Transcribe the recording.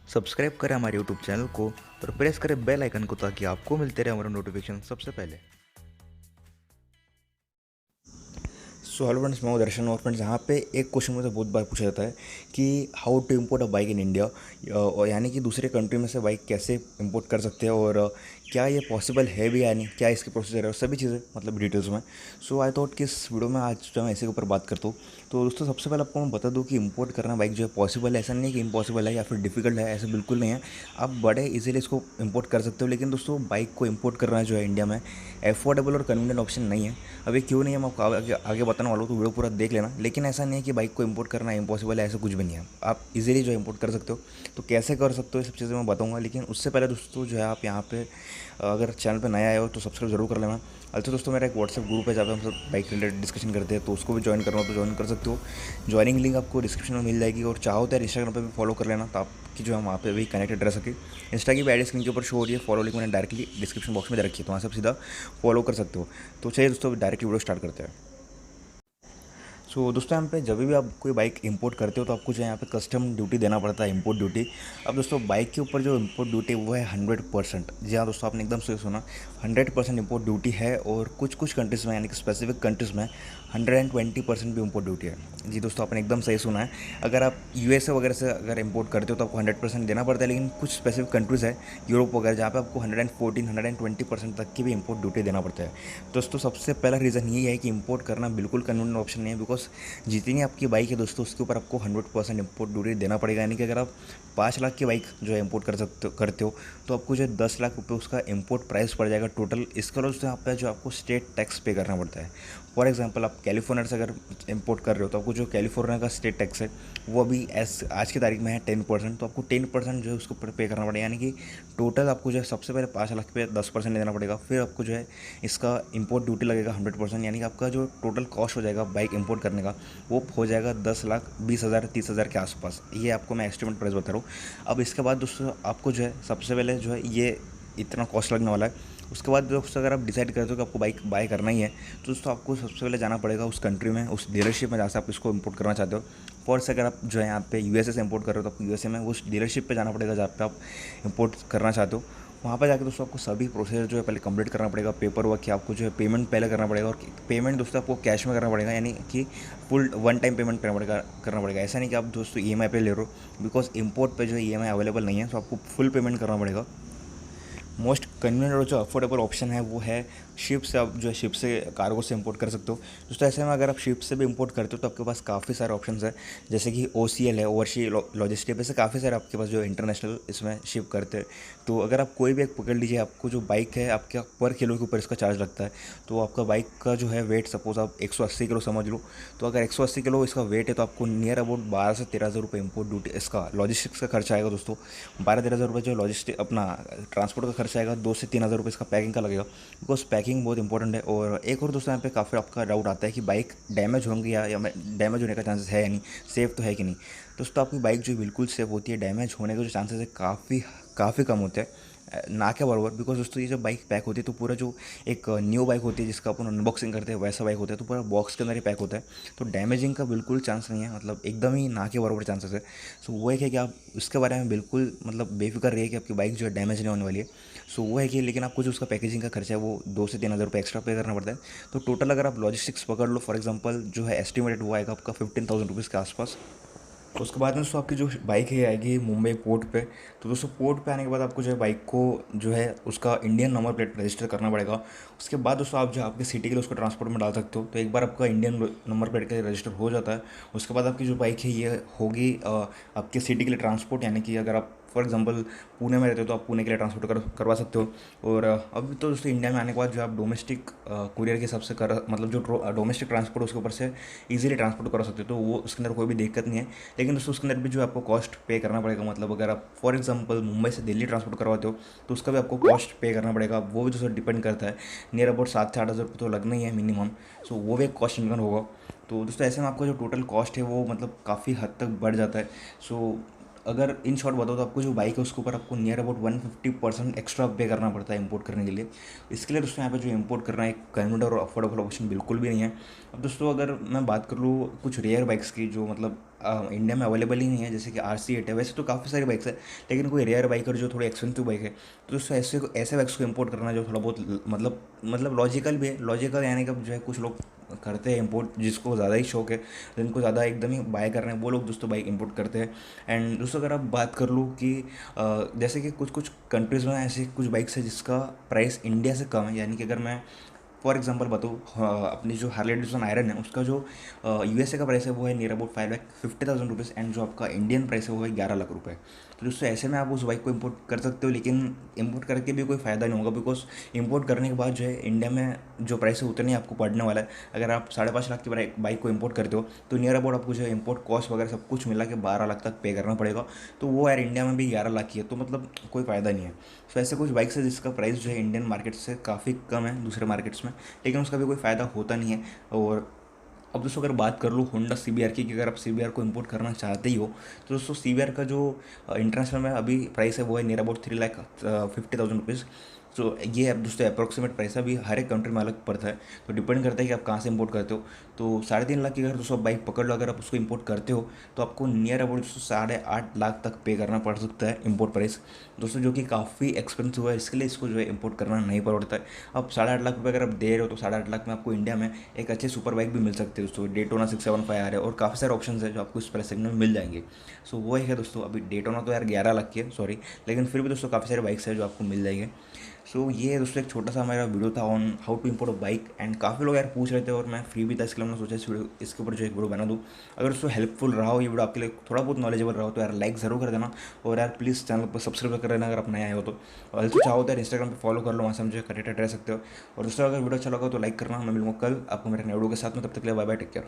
Subscribe करें हमारे YouTube channel को और प्रेस करें बेल आइकन को ताकि आपको मिलते रहे हमारे नोटिफिकेशन सबसे पहले। सो हेलो फ्रेंड्स, मैं हूं दर्शन। और फ्रेंड्स, यहाँ पे एक क्वेश्चन मुझे बहुत बार पूछा जाता है कि how to import a bike in India, और यानी कि दूसरे कंट्री में से बाइक कैसे इंपोर्ट कर सकते हैं और क्या ये पॉसिबल है भी या नहीं, क्या इसकी प्रोसीजर है, सभी चीज़ें मतलब डिटेल्स में। सो आई थॉट कि इस वीडियो में आज जो मैं इसी के ऊपर बात करता हूँ। तो दोस्तों, सबसे पहले आपको मैं बता दूँ कि इंपोर्ट करना बाइक जो है पॉसिबल है, ऐसा नहीं है कि इम्पॉसिबल है या फिर डिफिकल्ट है, ऐसा बिल्कुल नहीं है। आप बड़े इजीली इसको इंपोर्ट कर सकते हो। लेकिन दोस्तों, बाइक को इंपोर्ट करना जो है इंडिया में एफोर्डेबल और कन्वीनियंट ऑप्शन नहीं है। अभी क्यों नहीं है, मैं आपको आगे बताने वाला हूँ, तो वीडियो पूरा देख लेना। लेकिन ऐसा नहीं है कि बाइक को इंपोर्ट करना इम्पॉसिबल है, ऐसा कुछ भी नहीं है। आप इजीली जो इंपोर्ट कर सकते हो। तो कैसे कर सकते हो ये सब चीज़ें मैं बताऊँगा। लेकिन उससे पहले दोस्तों जो है, आप यहाँ पे अगर चैनल पे नया आए हो तो सब्सक्राइब जरूर कर लेना। अच्छा दोस्तों, मेरा एक व्हाट्सएप ग्रुप है जहाँ पे हम सब बाइक रिलेटेड डिस्कशन करते हैं, तो उसको भी ज्वाइन करना हो तो ज्वाइन कर सकते हो। ज्वाइनिंग लिंक आपको डिस्क्रिप्शन में मिल जाएगी। और चाहो तो इंस्टाग्राम पे भी फॉलो कर लेना, तो आपकी जो है वहाँ पे भी कनेक्टेड रह सके। इंस्टा की भी आईडी स्क्रीन के ऊपर शो हो रही है, फॉलो लिंक मैंने डायरेक्टली डिस्क्रिप्शन बॉक्स में दे रखी है, तो वहाँ से आप सीधा फॉलो कर सकते हो। तो चलिए दोस्तों, डायरेक्टली वीडियो स्टार्ट करते हैं। सो दोस्तों, यहाँ पे जब भी आप कोई बाइक इंपोर्ट करते हो तो आपको जो है यहाँ पे कस्टम ड्यूटी देना पड़ता है, इंपोर्ट ड्यूटी। अब दोस्तों, बाइक के ऊपर जो इंपोर्ट ड्यूटी है वो है 100%। जी हाँ दोस्तों, आपने एकदम सही सुना, 100% इंपोर्ट ड्यूटी है। और कुछ कुछ कंट्रीज़ में, यानी कि स्पेसिफिक कंट्रीज़ में 120% भी इंपोर्ट ड्यूटी है। जी दोस्तों, आपने एकदम सही सुना है। अगर आप यूएसए वगैरह से अगर इंपोर्ट करते हो तो आपको 100% देना पड़ता है। लेकिन कुछ स्पेसिफिक कंट्रीज़ है, यूरोप वगैरह, जहाँ पे आपको 114 120% तक की भी इंपोर्ट ड्यूटी देना पड़ता है। दोस्तों, सबसे पहला रीज़न ये है कि इंपोर्ट करना बिल्कुल कन्वीनियंट ऑप्शन नहीं है। बिकॉज जितनी आपकी बाइक है दोस्तों, उसके ऊपर आपको 100% इंपोर्ट ड्यूटी देना पड़ेगा। यानी कि अगर आप 5 लाख की बाइक जो है इंपोर्ट करते हो तो आपको जो है 10 लाख रुपये उसका इंपोर्ट प्राइस पड़ जाएगा टोटल। इसके अलावा यहाँ पे जो आपको स्टेट टैक्स पे करना पड़ता है। फॉर एग्जांपल, आप कैलिफोर्निया से अगर इंपोर्ट कर रहे हो तो आपको जो कैलिफोर्निया का स्टेट टैक्स है वो अभी आज की तारीख में है 10%। तो आपको 10% जो है उसको पे करना पड़ेगा। यानी कि टोटल आपको जो है सबसे पहले 5 लाख पे 10% देना पड़ेगा। फिर आपको जो है इसका इंपोर्ट ड्यूटी लगेगा 100%। यानी कि आपका जो टोटल कॉस्ट हो जाएगा बाइक इंपोर्ट करने का, वो हो जाएगा 10 लाख 20 हज़ार 30 हज़ार के आसपास। ये आपको मैं एस्टिमेट प्राइस बता रहा हूँ। अब इसके बाद दोस्तों, आपको जो है सबसे पहले जो है ये इतना कॉस्ट लगने वाला है। उसके बाद दोस्तों, अगर आप डिसाइड करते हो कि आपको बाइक बाय करना ही है तो दोस्तों आपको सबसे पहले जाना पड़ेगा उस कंट्री में, उस डीलरशिप में जहाँ से आप इसको इंपोर्ट करना चाहते हो। फॉर से अगर आप जो है यहाँ पे यूएसए से इंपोर्ट कर रहे हो तो आपको यूएसए में उस डीलरशिप पे जाना पड़ेगा जहाँ पे आप इंपोर्ट करना चाहते हो। वहाँ पर जाकर दोस्तों आपको सभी प्रोसेस जो है पहले कंप्लीट करना पड़ेगा, पेपर वर्क कि आपको जो है पेमेंट पहले करना पड़ेगा। और पेमेंट दोस्तों आपको कैश में करना पड़ेगा, यानी कि फुल वन टाइम पेमेंट करना पड़ेगा। ऐसा नहीं कि आप दोस्तों ईएमआई पे ले रहे हो, बिकॉज इंपोर्ट पे जो है ईएमआई अवेलेबल नहीं है, तो आपको फुल पेमेंट करना पड़ेगा। मोस्ट कन्वीनियंट और जो अफोर्डेबल ऑप्शन है वो है शिप से। आप जो है शिप से कार्गो से इंपोर्ट कर सकते हो। दोस्तों, ऐसे में अगर आप शिप से भी इंपोर्ट करते हो तो आपके पास काफ़ी सारे ऑप्शंस है, जैसे कि ओसीएल है, ओवरसी लॉजिस्टिक, ऐसे काफ़ी सारे आपके पास जो इंटरनेशनल इसमें शिप करते हैं। तो अगर आप कोई भी एक पकड़ लीजिए, आपको जो बाइक है आपका पर किलो के ऊपर इसका चार्ज लगता है। तो आपका बाइक का जो है वेट, सपोज आप 180 किलो समझ लो, तो अगर 180 किलो इसका वेट है तो आपको नियर अबाउट 12 से 13 हज़ार रुपये इंपोर्ट ड्यूटी, इसका लॉजिस्टिक्स का खर्चा आएगा दोस्तों। 12-13 हज़ार रुपये जो लॉजिस्टिक अपना ट्रांसपोर्ट का खर्चा आएगा। 2 से 3 हज़ार रुपये इसका पैकिंग का लगेगा, बिकॉज पैकिंग बहुत इंपॉर्टेंट है। और एक और दोस्तों, यहाँ पे काफ़ी आपका डाउट आता है कि बाइक डैमेज होंगी या डैमेज होने का चांसेस है या नहीं, सेफ़ तो है कि नहीं। दोस्तों, आपकी बाइक जो बिल्कुल सेफ़ होती है, डैमेज होने के जो चांसेस है काफ़ी काफ़ी कम होते हैं, ना के बराबर। बिकॉज दोस्तों, ये जब बाइक पैक होती है तो पूरा जो एक न्यू बाइक होती है जिसका अपन अनबॉक्सिंग करते हैं वैसा बाइक होता है, तो पूरा बॉक्स के अंदर ही पैक होता है। तो डैमेजिंग का बिल्कुल चांस नहीं है, मतलब एकदम ही ना के बराबर चांसेस है। सो वो एक है कि आप उसके बारे में बिल्कुल मतलब बेफिक्र रहिए कि आपकी बाइक जो है डैमेज नहीं होने वाली है। सो वो है कि, लेकिन आपको जो उसका पैकेजिंग का खर्चा है वो 2 से 3 हज़ार रुपये एक्स्ट्रा पे करना पड़ता है। तो टोटल अगर आप लॉजिस्टिक्स पकड़ लो, फॉर एग्जांपल जो है एस्टिमेटेड वो आएगा आपका 15,000 रुपीज़ के आसपास। उसके बाद में दोस्तों, आपकी जो बाइक है आएगी मुंबई पोर्ट पे। तो दोस्तों, पोर्ट पे आने के बाद आपको जो है बाइक को जो है उसका इंडियन नंबर प्लेट रजिस्टर करना पड़ेगा। उसके बाद दोस्तों, आप जो आपके सिटी के लिए उसको ट्रांसपोर्ट में डाल सकते हो। तो एक बार आपका इंडियन नंबर प्लेट का रजिस्टर हो जाता है, उसके बाद आपकी जो बाइक है ये होगी आपके सिटी के लिए ट्रांसपोर्ट। यानी कि अगर आप फॉर एग्जांपल पुणे में रहते हो तो आप पुणे के लिए ट्रांसपोर्ट करवा सकते हो। और अभी तो दोस्तों, इंडिया में आने के बाद जो आप डोमेस्टिक कुरियर के हिसाब से कर मतलब जो डोमेस्टिक ट्रांसपोर्ट उसके ऊपर से इजीली ट्रांसपोर्ट करा सकते हो, तो वो उसके अंदर कोई भी दिक्कत नहीं है। लेकिन दोस्तों, उसके अंदर भी जो आपको कॉस्ट पे करना पड़ेगा। मतलब अगर आप फॉर एग्जांपल मुंबई से दिल्ली ट्रांसपोर्ट करवाते हो तो उसका भी आपको कॉस्ट पे करना पड़ेगा। वो भी दोस्तों डिपेंड करता है, नियर अबाउट 7 से 8 हज़ार रुपये तो लगना ही है मिनिमम। सो वो भी एक कॉस्ट इनकम होगा। तो दोस्तों, ऐसे में आपका जो टोटल कॉस्ट है वो मतलब काफ़ी हद तक बढ़ जाता है। सो अगर इन शॉर्ट बताओ तो आपको जो बाइक है उसके ऊपर आपको नियर अबाउट 150% एक्स्ट्रा पे करना पड़ता है इंपोर्ट करने के लिए। इसके लिए दोस्तों, यहाँ पे जो इंपोर्ट करना एक कन्वीनियंट और अफोर्डेबल ऑप्शन बिल्कुल भी नहीं है। अब दोस्तों, अगर मैं बात कर लूँ कुछ रेयर बाइक्स की जो मतलब इंडिया में अवेलेबल ही नहीं है, जैसे कि RC8 है। वैसे तो काफ़ी सारी बाइक्स है, लेकिन कोई रेयर बाइक और जो थोड़ी एक्सपेंसिव बाइक है, तो दोस्तों ऐसे ऐसे बाइक्स को इम्पोर्ट करना जो थोड़ा बहुत मतलब लॉजिकल भी है। लॉजिकल यानी कि जो है कुछ लोग करते हैं इम्पोर्ट, जिसको ज़्यादा ही शौक है, जिनको ज़्यादा एकदम ही बाय करना है, वो लोग दोस्तों बाइक इंपोर्ट करते हैं। एंड दोस्तों अगर आप बात कर लूँ कि जैसे कि कुछ कुछ कंट्रीज़ में ऐसी कुछ बाइक्स है जिसका प्राइस इंडिया से कम है, यानी कि अगर मैं फॉर एग्जांपल बताऊँ, अपनी जो हार्ले डेविडसन आयरन है उसका जो USA का प्राइस है वो है नियर अबाउट 5,50,000 रुपीज़, एंड जो आपका इंडियन प्राइस है वो है 11 लाख रुपये। तो दोस्तों ऐसे में आप उस बाइक को इंपोर्ट कर सकते हो, लेकिन इंपोर्ट करके भी कोई फ़ायदा नहीं होगा, बिकॉज इंपोर्ट करने के बाद जो है इंडिया में जो प्राइस है उतने ही आपको पड़ने वाला है। अगर आप 5.5 लाख की बाइक को इंपोर्ट करते हो तो नियर अबाउट आपको जो है इंपोर्ट कॉस्ट वगैरह सब कुछ मिला के 12 लाख तक पे करना पड़ेगा। तो वो यार इंडिया में भी 11 लाख की है, तो मतलब कोई फ़ायदा नहीं है। सो ऐसे कुछ बाइक्स है जिसका प्राइस जो है इंडियन मार्केट से काफ़ी कम है दूसरे मार्केट्स में, लेकिन उसका भी कोई फ़ायदा होता नहीं है। और अब दोस्तों अगर बात कर लूँ होंडा CBR की, कि अगर आप CBR को इंपोर्ट करना चाहते ही हो, तो दोस्तों CBR का जो इंटरनेशनल में अभी प्राइस है वो है नियर अबाउट 3,50,000 रुपीज़। तो ये अब दोस्तों अप्रोक्सीमेट प्राइस है, अभी हर एक कंट्री में अलग पड़ता है, तो डिपेंड करता है कि आप कहाँ से इंपोर्ट करते हो। तो 3.5 लाख की अगर दोस्तों बाइक पकड़ लो, अगर आप उसको इंपोर्ट करते हो तो आपको नियर अबाउट दोस्तों 8.5 लाख तक पे करना पड़ सकता है इंपोर्ट प्राइस दोस्तों, जो कि काफ़ी एक्सपेंसिव है। इसके लिए इसको जो है इंपोर्ट करना नहीं पड़ता है। अब 8.5 लाख रुपये अगर आप दे रहे हो तो 8.5 लाख में आपको इंडिया में एक अच्छी सुपर बाइक भी मिल सकती है दोस्तों। डेटोना 675 R है और काफ़ी सारे ऑप्शन है जो आपको इस प्राइस सेगमेंट में मिल जाएंगे। सो वो है दोस्तों, अभी डेटोना तो यार 11 लाख की है, सॉरी, लेकिन फिर भी दोस्तों काफ़ी सारे बाइक्स है जो आपको मिल जाएंगे। सो ये है दोस्तों एक छोटा सा हमारा वीडियो था on how to import a bike, and काफ़ी लोग यार पूछ रहे थे और मैं फ्री भी था, इसके लिए मैंने सोचा इसके ऊपर जो एक वीडियो बना दूँ। अगर दोस्तों हेल्पफुल रहा हो ये वीडियो, आपके लिए थोड़ा बहुत नॉलेजेबल रहा हो, तो यार लाइक ज़रूर कर देना, और यार प्लीज़ चैनल पर सब्सक्राइब कर लेना अगर आप नए आए हो तो। और तो चाहो तो यार इंस्टाग्राम पर फॉलो कर लो, वहाँ से मुझे कनेक्टेड रह सकते हो। और दोस्तों अगर वीडियो अच्छा लगा तो लाइक करना। मैं मिलूंगा कल आपको मेरे नए वीडियो के साथ में, तब तक के लिए बाय बाय, टेक केयर।